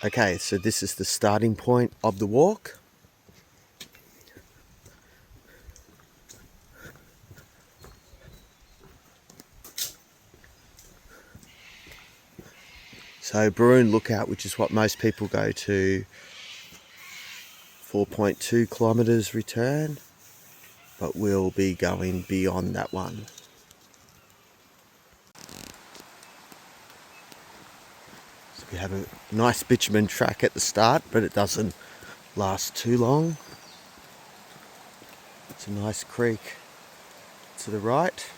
Okay, so this is the starting point of the walk. So Baroon Lookout, which is what most people go to, 4.2 kilometres return, but we'll be going beyond that one. So we have a nice bitumen track at the start, but it doesn't last too long. It's a nice creek to the right.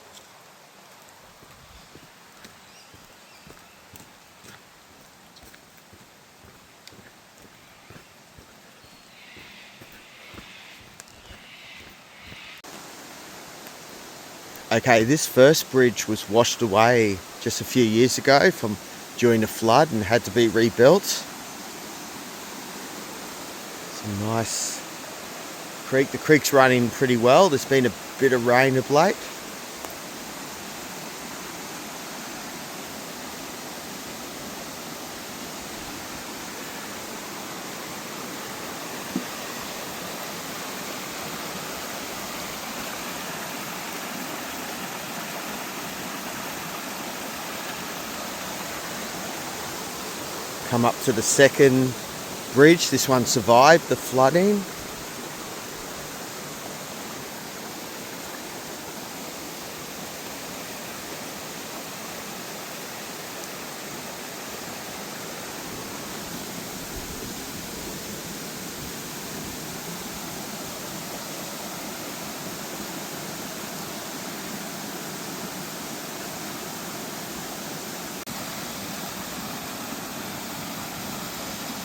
Okay, this first bridge was washed away just a few years ago during the flood and had to be rebuilt. Some nice creek. The creek's running pretty well. There's been a bit of rain of late. Come up to the second bridge. This one survived the flooding.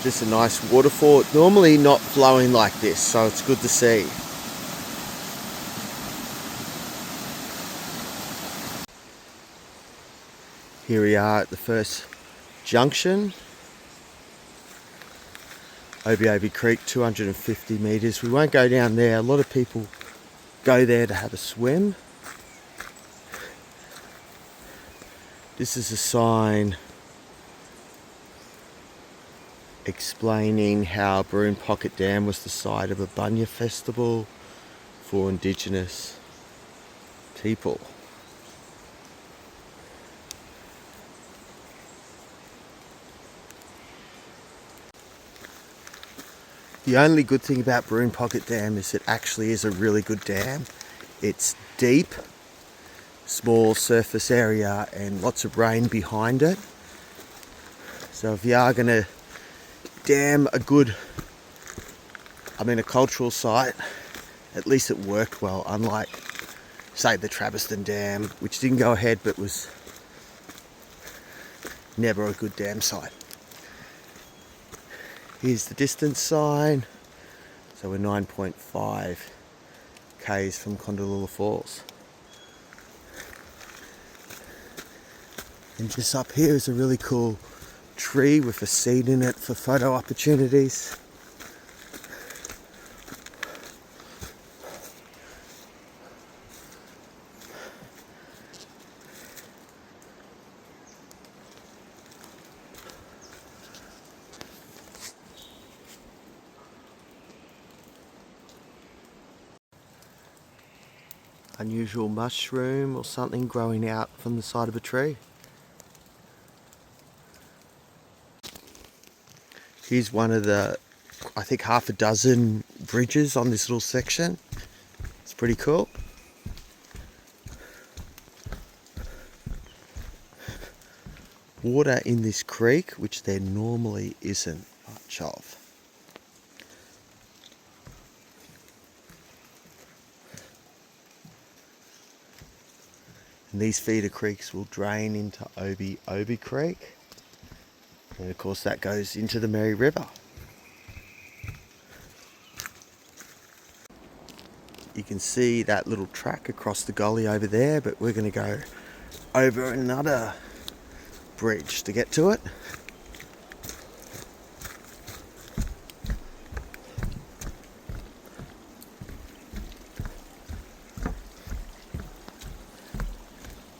Just a nice waterfall. Normally not flowing like this, so it's good to see. Here we are at the first junction. Obi Obi Creek, 250 metres. We won't go down there. A lot of people go there to have a swim. This is a sign explaining how Baroon Pocket Dam was the site of a bunya festival for Indigenous people. The only good thing about Baroon Pocket Dam is it actually is a really good dam. It's deep, small surface area and lots of rain behind it. So if you are going to dam a cultural site, at least it worked well, unlike say the Traviston Dam, which didn't go ahead but was never a good dam site. Here's the distance sign. So we're 9.5 k's from Kondalilla Falls. And just up here is a really cool tree with a seed in it for photo opportunities. Unusual mushroom or something growing out from the side of a tree. Here's one of the, I think, half a dozen bridges on this little section. It's pretty cool. Water in this creek, which there normally isn't much of. And these feeder creeks will drain into Obi Obi Creek. And of course that goes into the Mary River. You can see that little track across the gully over there, but we're going to go over another bridge to get to it.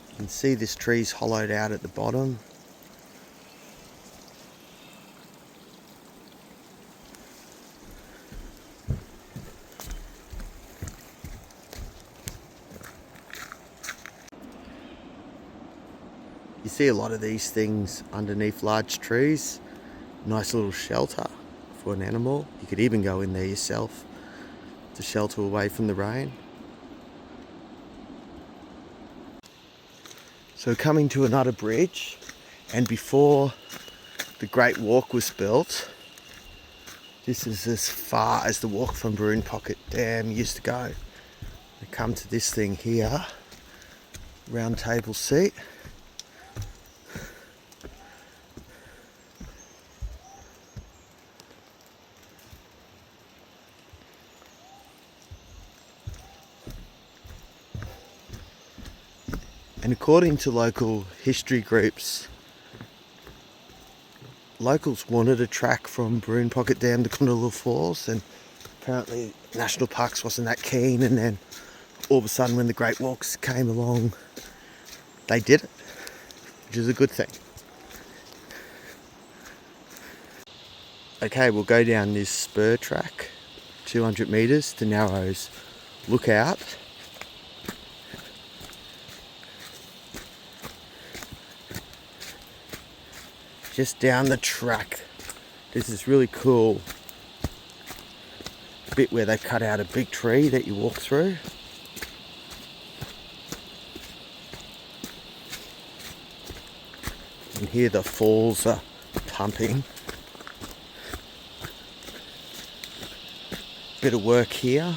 You can see this tree's hollowed out at the bottom. See a lot of these things underneath large trees. Nice little shelter for an animal. You could even go in there yourself to shelter away from the rain. So coming to another bridge, and before the Great Walk was built, this is as far as the walk from Baroon Pocket Dam used to go. We come to this thing here, round table seat. And according to local history groups, locals wanted a track from Baroon Pocket Dam to Kondalilla Falls, and apparently National Parks wasn't that keen, and then all of a sudden when the Great Walks came along, they did it, which is a good thing. Okay, we'll go down this spur track, 200 metres to Narrows Lookout. Just down the track, there's this really cool bit where they cut out a big tree that you walk through. And here the falls are pumping. Bit of work here.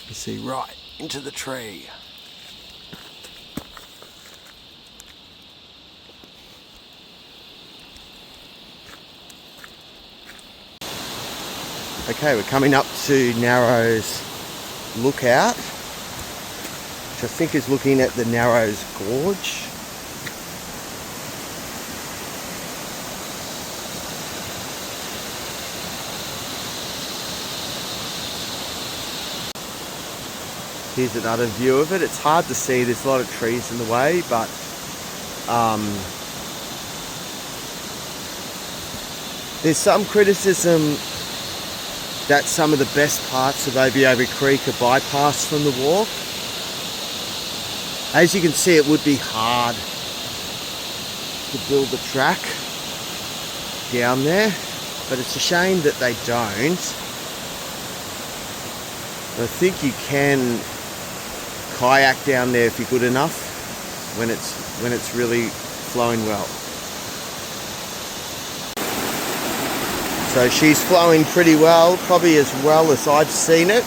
You see right into the tree. Okay, we're coming up to Narrows Lookout, which I think is looking at the Narrows Gorge. Here's another view of it. It's hard to see, there's a lot of trees in the way, but there's some criticism that some of the best parts of Obi Obi Creek are bypassed from the walk. As you can see, it would be hard to build a track down there, but it's a shame that they don't. I think you can kayak down there if you're good enough when it's really flowing well. So she's flowing pretty well, probably as well as I've seen it.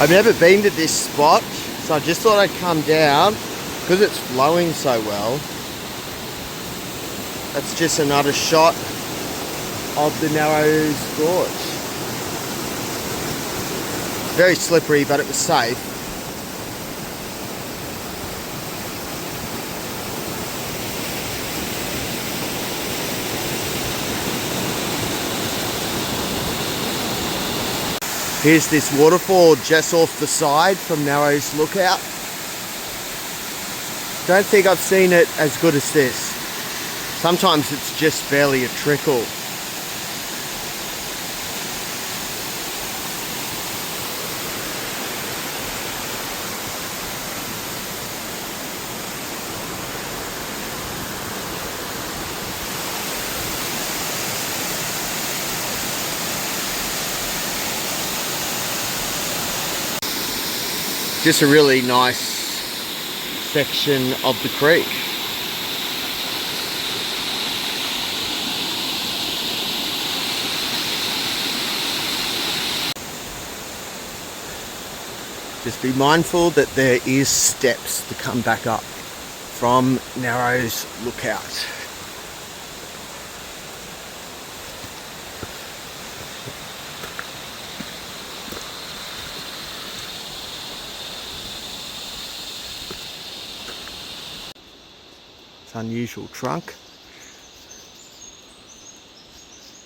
I've never been to this spot, so I just thought I'd come down because it's flowing so well. That's just another shot of the Narrows Gorge. Very slippery, but it was safe. Here's this waterfall just off the side from Narrows Lookout. Don't think I've seen it as good as this. Sometimes it's just barely a trickle. Just a really nice section of the creek. Just be mindful that there is steps to come back up from Narrows Lookout. It's an unusual trunk.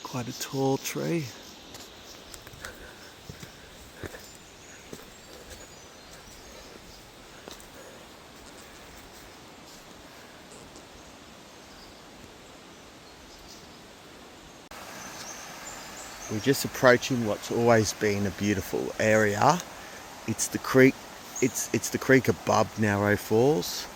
Quite a tall tree. We're just approaching what's always been a beautiful area. It's the creek. It's the creek above Narrow Falls.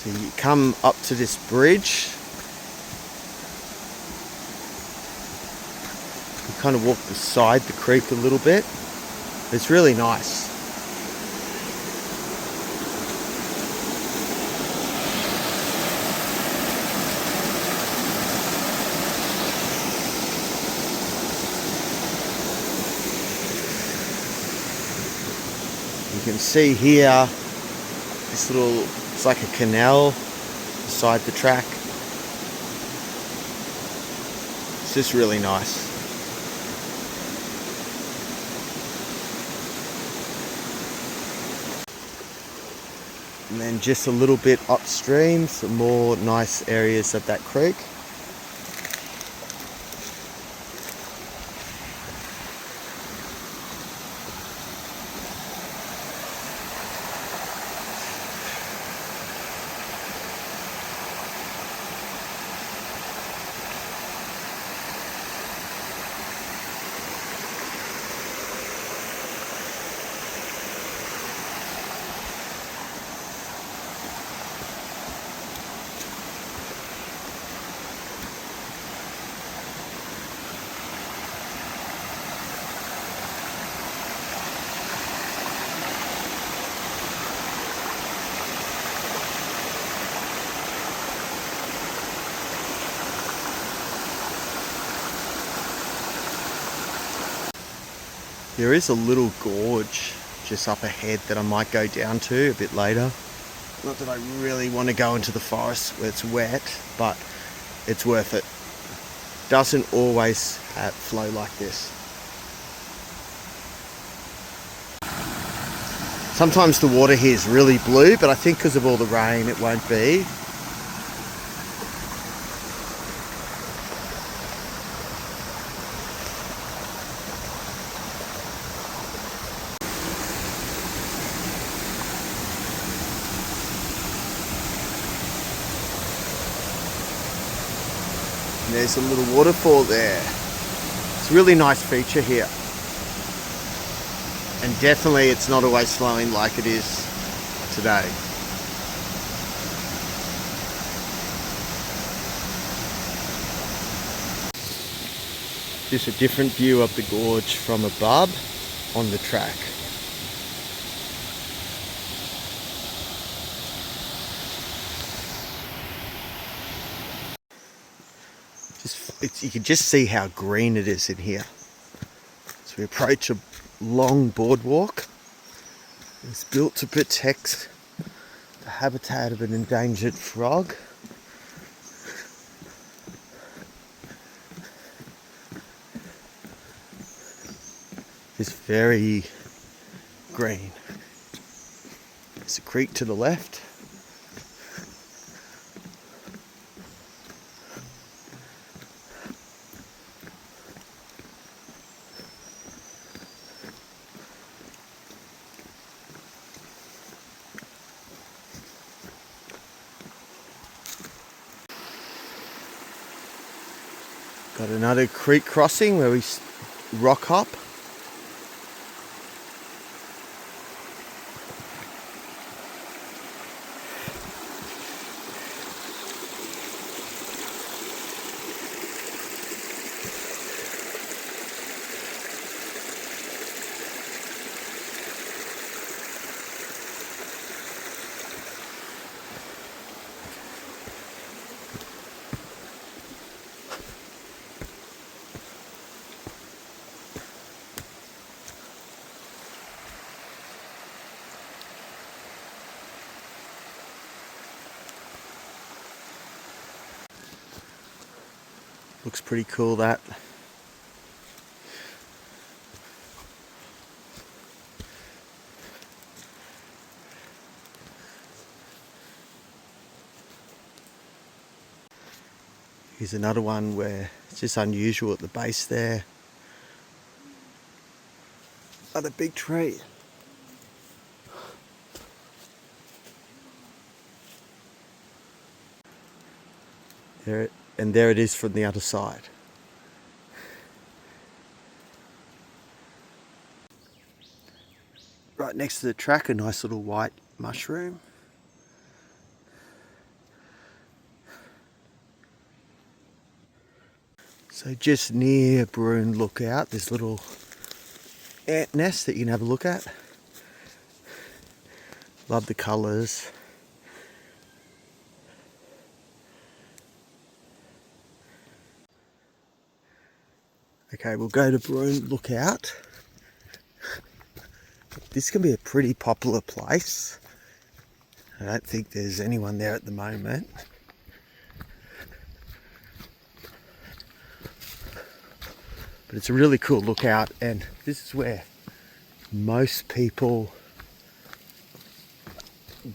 So you come up to this bridge. You kind of walk beside the creek a little bit. It's really nice. You can see here this little, it's like a canal beside the track. It's just really nice. And then just a little bit upstream, some more nice areas of that creek. There is a little gorge just up ahead that I might go down to a bit later. Not that I really want to go into the forest where it's wet, but it's worth it. Doesn't always flow like this. Sometimes the water here is really blue, but I think because of all the rain it won't be. And there's a little waterfall there. It's a really nice feature here. And definitely it's not always flowing like it is today. Just a different view of the gorge from above on the track. You can just see how green it is in here. So we approach a long boardwalk. It's built to protect the habitat of an endangered frog. It's very green. There's a creek to the left. Got another creek crossing where we rock hop. Looks pretty cool, that. Here's another one where it's just unusual at the base there. Another big tree. There, and there it is from the other side. Right next to the track, a nice little white mushroom. So just near Baroon Lookout, this little ant nest that you can have a look at. Love the colours. Okay, we'll go to Baroon Lookout. This can be a pretty popular place. I don't think there's anyone there at the moment. But it's a really cool lookout, and this is where most people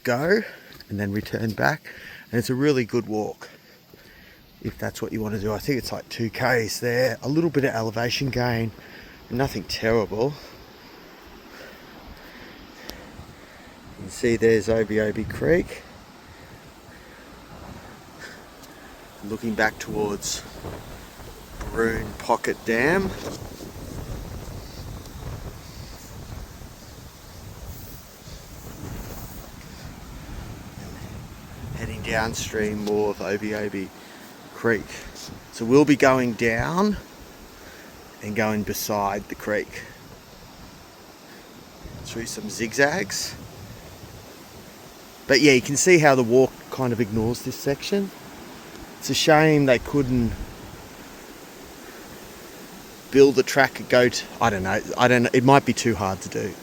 go and then return back. And it's a really good walk if that's what you want to do. I think it's like 2Ks there, a little bit of elevation gain, nothing terrible. You can see there's Obi Obi Creek. Looking back towards Baroon Pocket Dam. Heading downstream more of Obi Obi Creek. So we'll be going down and going beside the creek through some zigzags. But yeah, you can see how the walk kind of ignores this section. It's a shame they couldn't build a track and go to, I don't know, it might be too hard to do.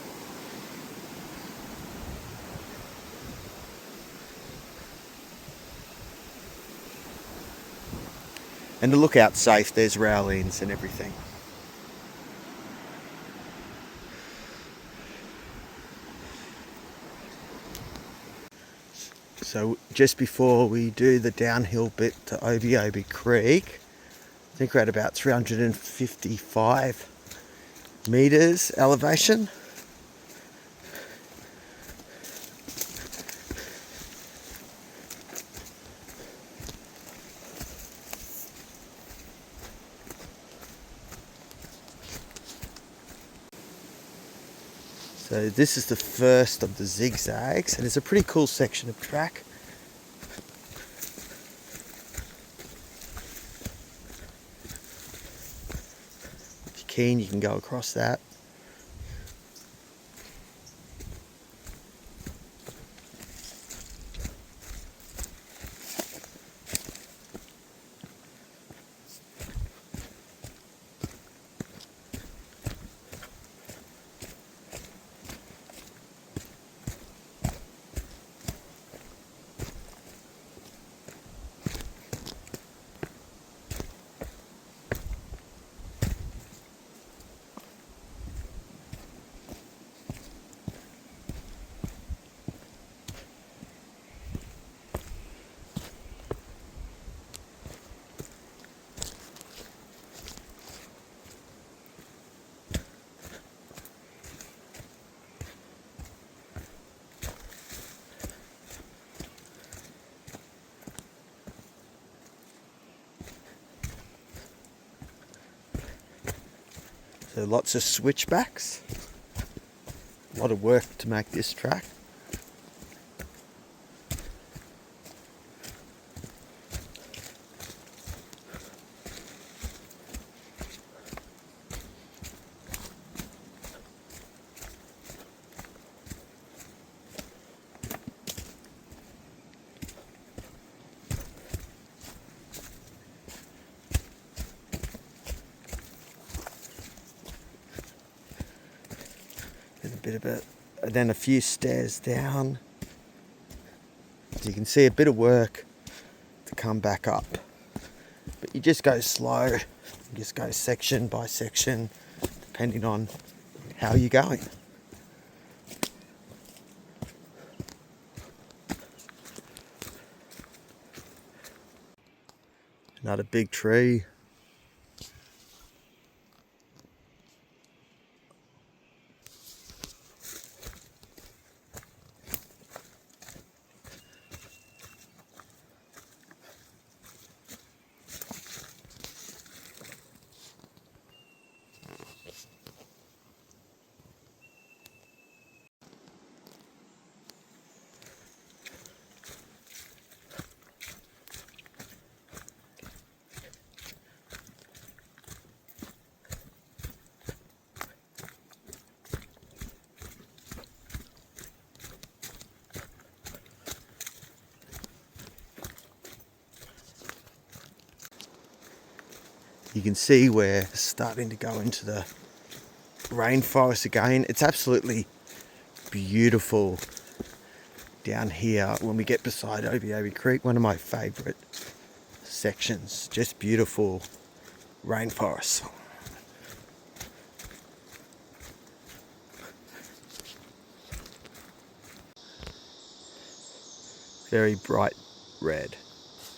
And the lookout's safe, there's railings and everything. So just before we do the downhill bit to Obi Obi Creek, I think we're at about 355 meters elevation. So this is the first of the zigzags, and it's a pretty cool section of track. If you're keen, you can go across that. So lots of switchbacks. A lot of work to make this track. And then a few stairs down. So you can see a bit of work to come back up. But you just go slow, you just go section by section, depending on how you're going. Another big tree. You can see we're starting to go into the rainforest again. It's absolutely beautiful down here when we get beside Obi Obi Creek, one of my favourite sections. Just beautiful rainforest. Very bright red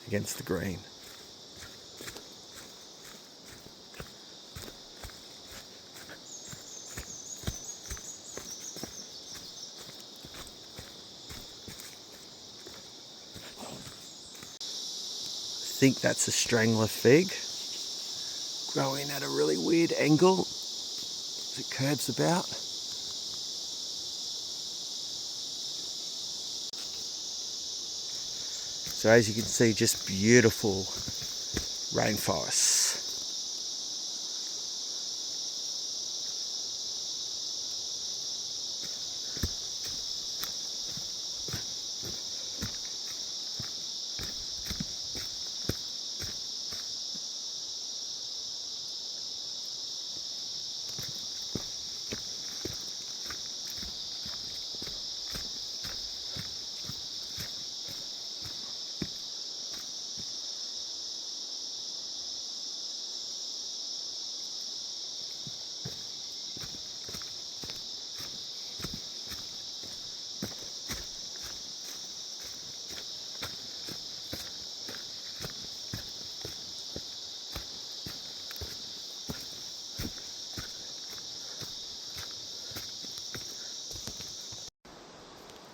against the green. I think that's a strangler fig growing at a really weird angle as it curves about. So as you can see, just beautiful rainforests.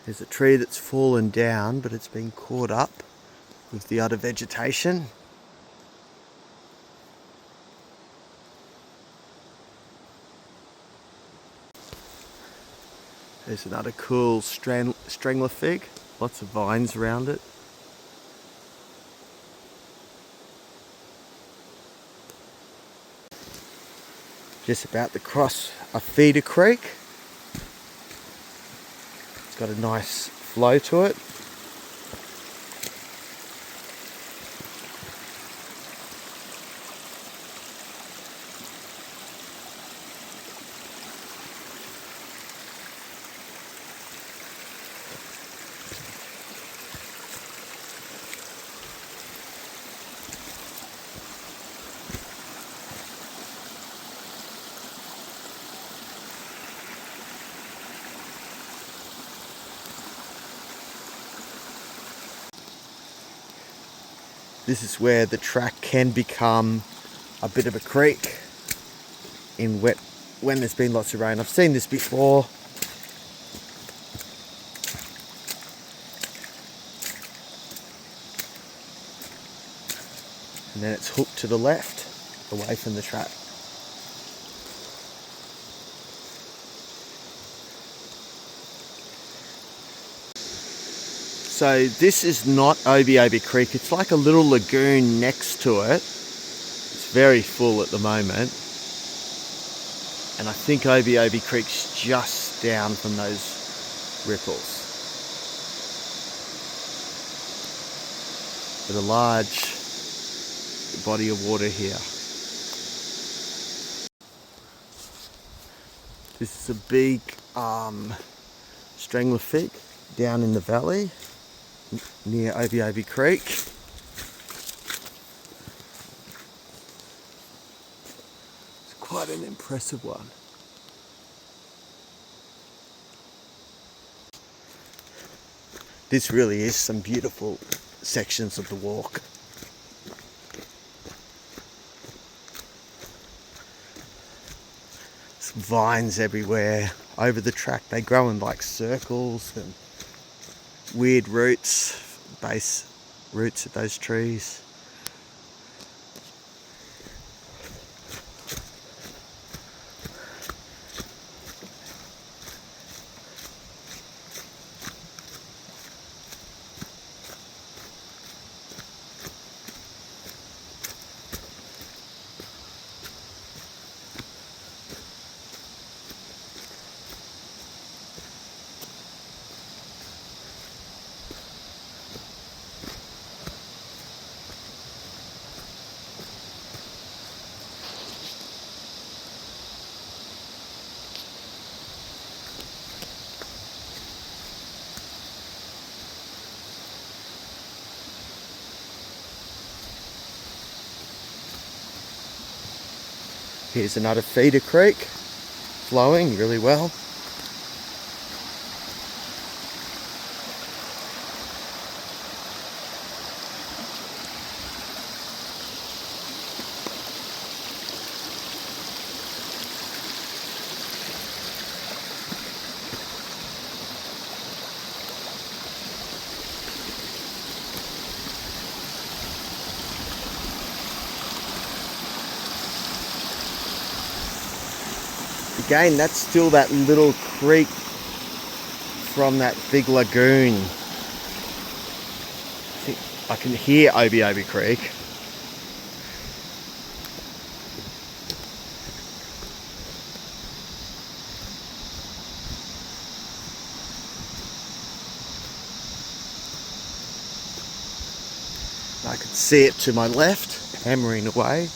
There's a tree that's fallen down, but it's been caught up with the other vegetation. There's another cool strangler fig, lots of vines around it. Just about to cross a feeder creek. It's got a nice flow to it. This is where the track can become a bit of a creek in when there's been lots of rain. I've seen this before. And then it's hooked to the left, away from the track. So this is not Obi Obi Creek. It's like a little lagoon next to it. It's very full at the moment. And I think Obi Obi Creek's just down from those ripples. But a large body of water here. This is a big strangler fig down in the valley near Obi Obi Creek. It's quite an impressive one. This really is some beautiful sections of the walk. Some vines everywhere. Over the track they grow in like circles and weird roots, base roots of those trees. Here's another feeder creek, flowing really well. Again, that's still that little creek from that big lagoon. I think I can hear Obi Obi Creek. I can see it to my left, hammering away.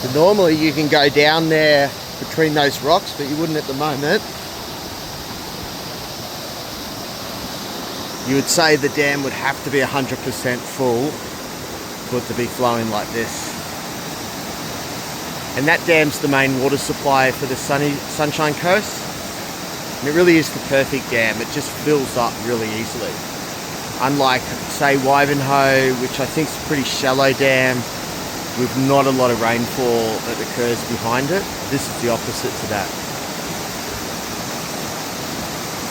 So normally you can go down there between those rocks, but you wouldn't at the moment. You would say the dam would have to be 100% full for it to be flowing like this. And that dam's the main water supply for the Sunshine Coast. And it really is the perfect dam. It just fills up really easily. Unlike, say, Wivenhoe, which I think is a pretty shallow dam, with not a lot of rainfall that occurs behind it. This is the opposite to that.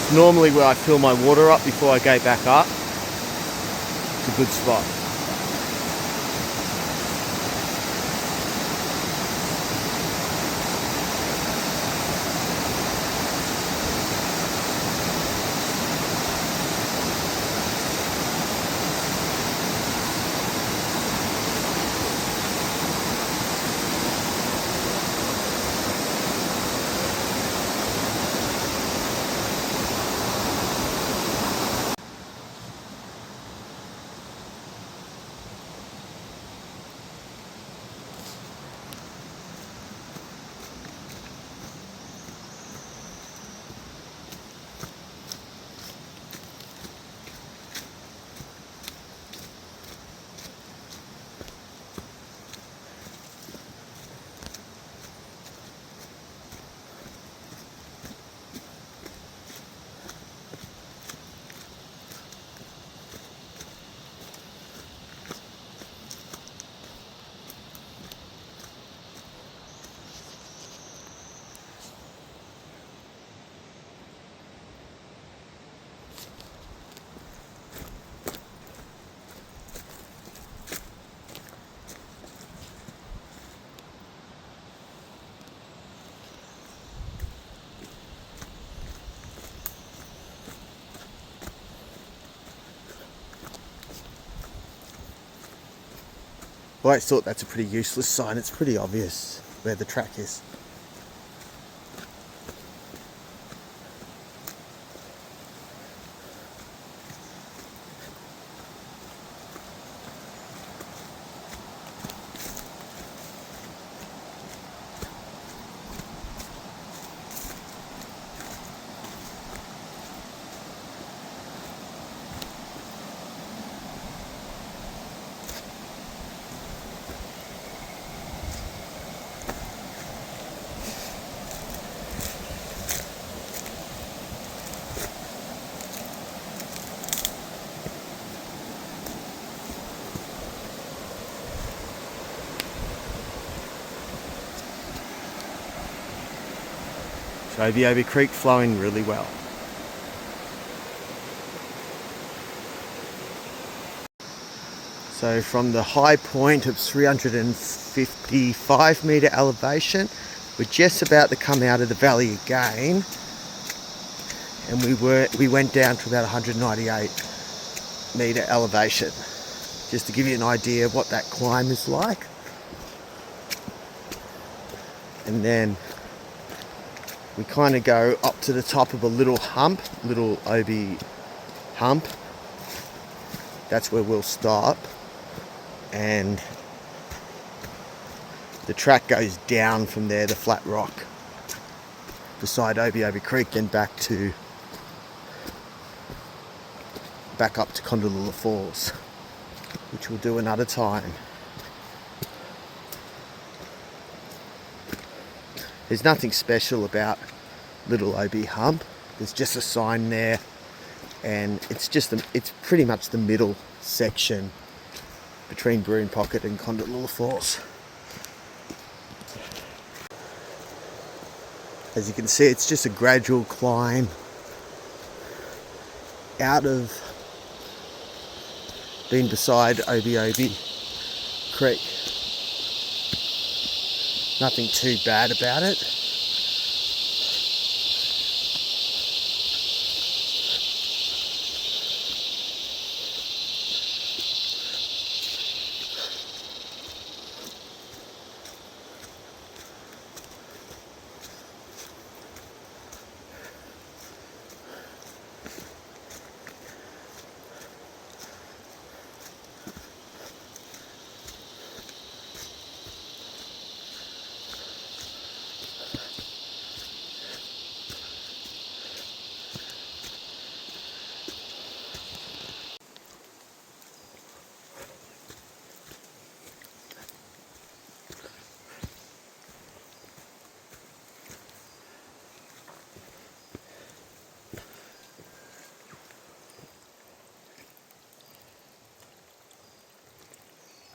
It's normally where I fill my water up before I go back up. It's a good spot. I always thought that's a pretty useless sign. It's pretty obvious where the track is. So Obi Obi Creek flowing really well. So from the high point of 355 metre elevation, we're just about to come out of the valley again, and we went down to about 198 metre elevation, just to give you an idea of what that climb is like. And then we kind of go up to the top of a little hump, little Obi hump. That's where we'll stop. And the track goes down from there to flat rock beside Obi Obi Creek, then back up to Kondalilla Falls, which we'll do another time. There's nothing special about Little Obi Hump. There's just a sign there, and it's pretty much the middle section between Baroon Pocket and Kondalilla Falls. As you can see, it's just a gradual climb out of being beside Obi Obi Creek. Nothing too bad about it.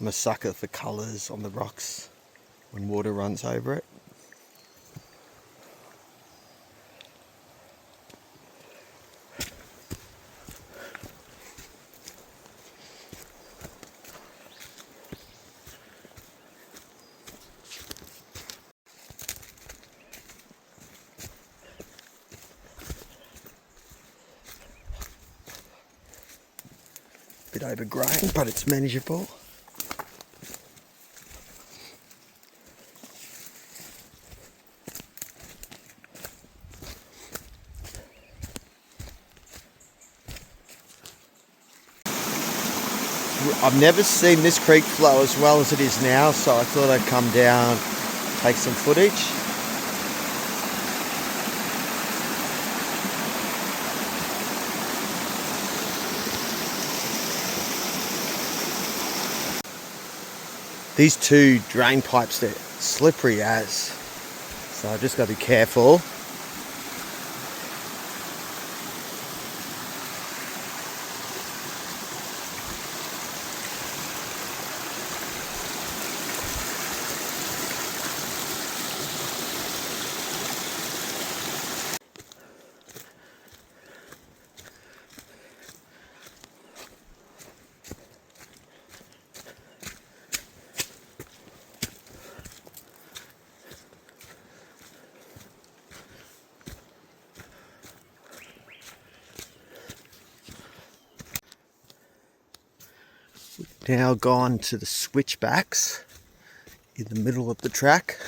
I'm a sucker for colours on the rocks when water runs over it. Bit overgrown, but it's manageable. I've never seen this creek flow as well as it is now, so I thought I'd come down, take some footage. These two drain pipes, they're slippery as, so I've just got to be careful. Now gone to the switchbacks in the middle of the track.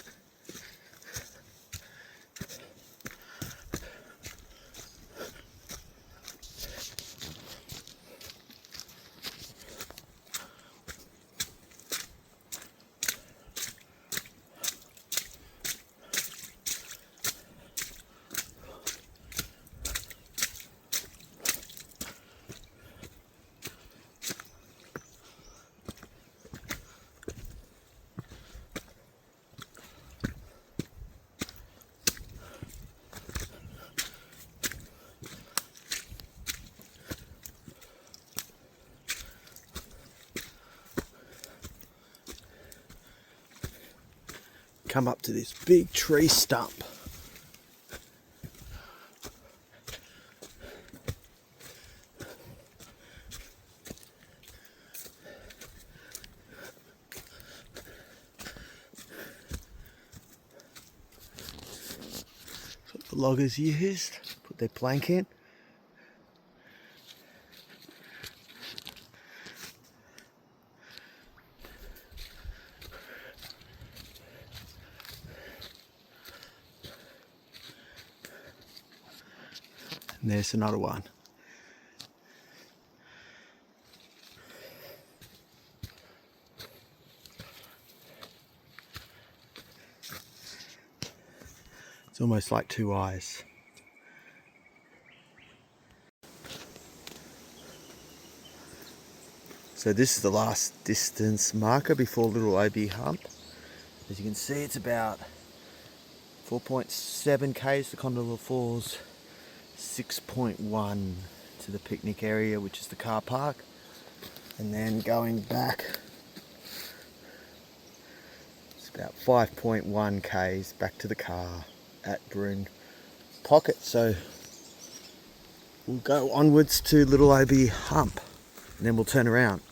Come up to this big tree stump, loggers used, put their plank in. And there's another one. It's almost like two eyes. So this is the last distance marker before Little Obi Hump. As you can see, it's about 4.7 k's to Kondalilla Falls, 6.1 to the picnic area, which is the car park, and then going back, it's about 5.1 k's back to the car at Baroon Pocket. So we'll go onwards to Little Obi Hump, and then we'll turn around.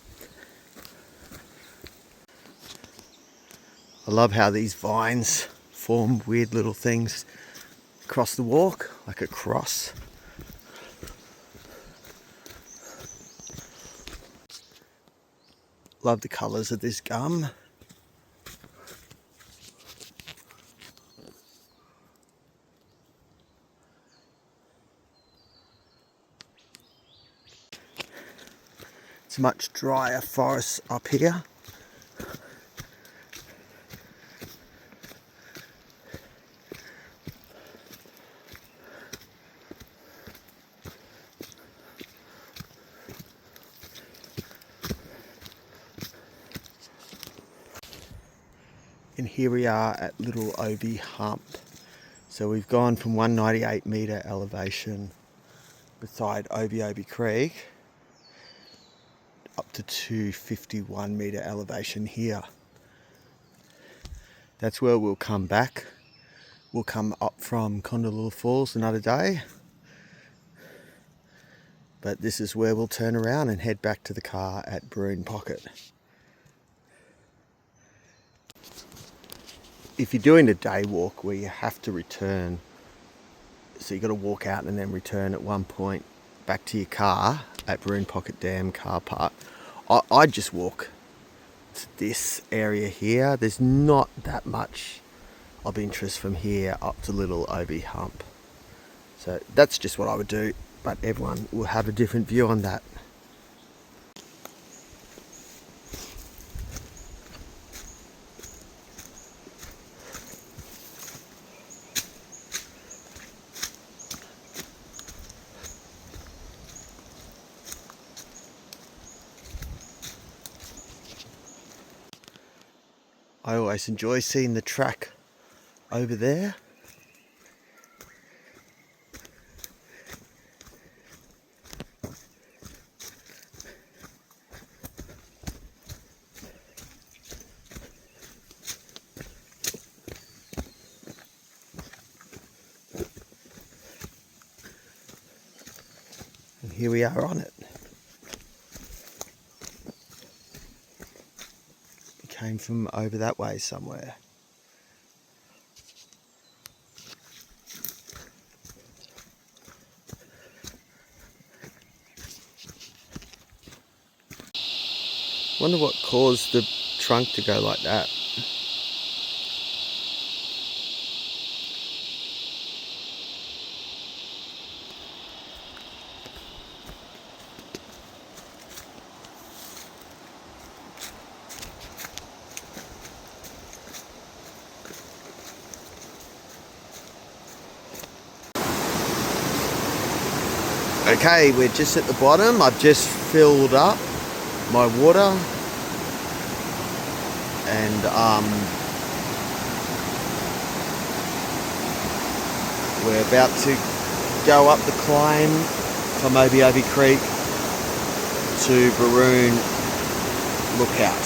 I love how these vines form weird little things across the walk, like a cross. Love the colours of this gum. It's much drier forest up here. And here we are at Little Obi Hump. So we've gone from 198 metre elevation beside Obi Obi Creek up to 251 metre elevation here. That's where we'll come back. We'll come up from Kondalilla Falls another day. But this is where we'll turn around and head back to the car at Baroon Pocket. If you're doing a day walk where you have to return, so you've got to walk out and then return at one point back to your car at Baroon Pocket Dam car park, I'd just walk to this area here. There's not that much of interest from here up to Little Obi Hump. So that's just what I would do, but everyone will have a different view on that. I always enjoy seeing the track over there. And here we are on it. Came from over that way somewhere. Wonder what caused the trunk to go like that. Okay, we're just at the bottom. I've just filled up my water and we're about to go up the climb from Obi Obi Creek to Baroon Lookout.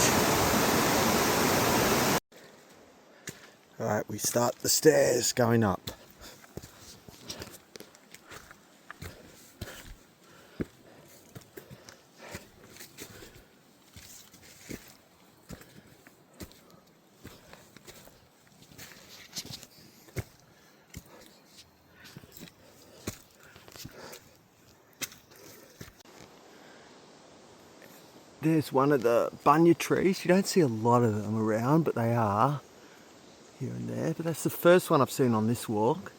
Alright, we start the stairs going up. There's one of the bunya trees. You don't see a lot of them around, but they are here and there. But that's the first one I've seen on this walk.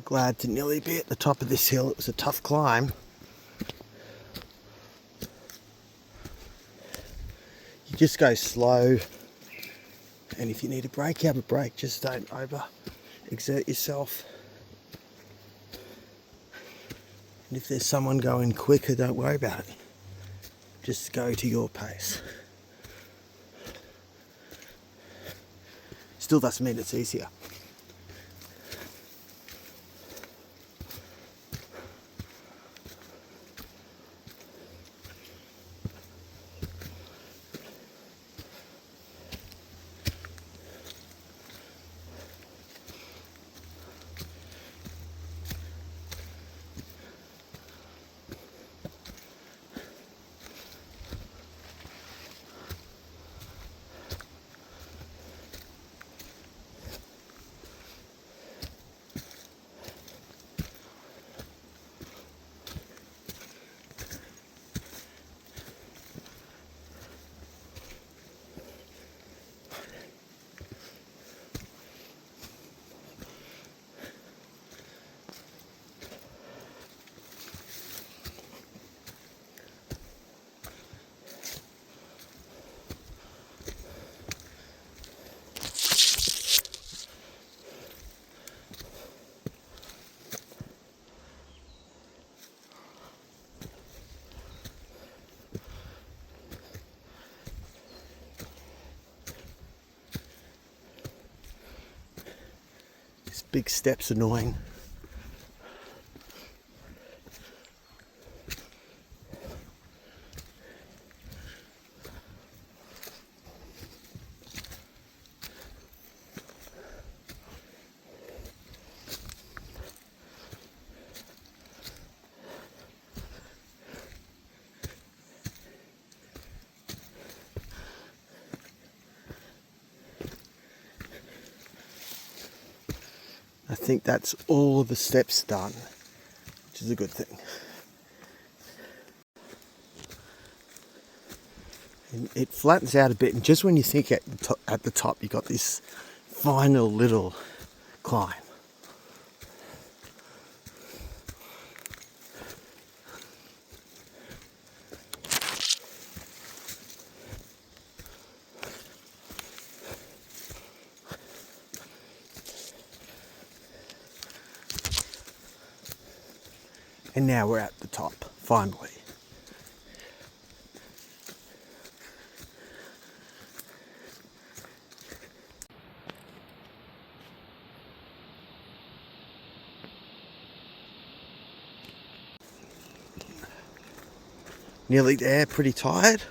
Glad to nearly be at the top of this hill. It was a tough climb. You just go slow, and if you need a break, you have a break. Just don't over exert yourself. And if there's someone going quicker, don't worry about it. Just go to your pace. Still doesn't mean it's easier. Big step's annoying. I think that's all the steps done, which is a good thing. And it flattens out a bit, and just when you think at the top you got this final little climb. And now we're at the top, finally. Nearly there, pretty tired.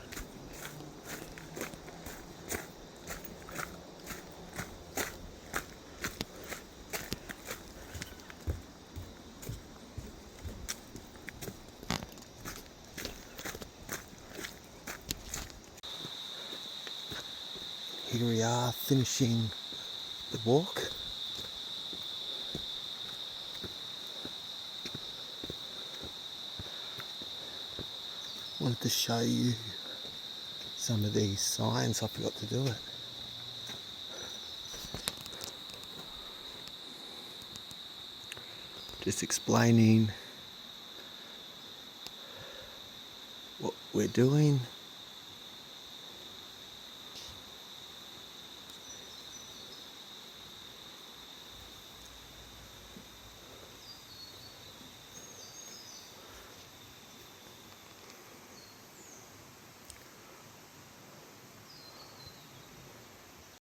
Here we are finishing the walk. wanted to show you some of these signs. I forgot to do it. Just explaining what we're doing.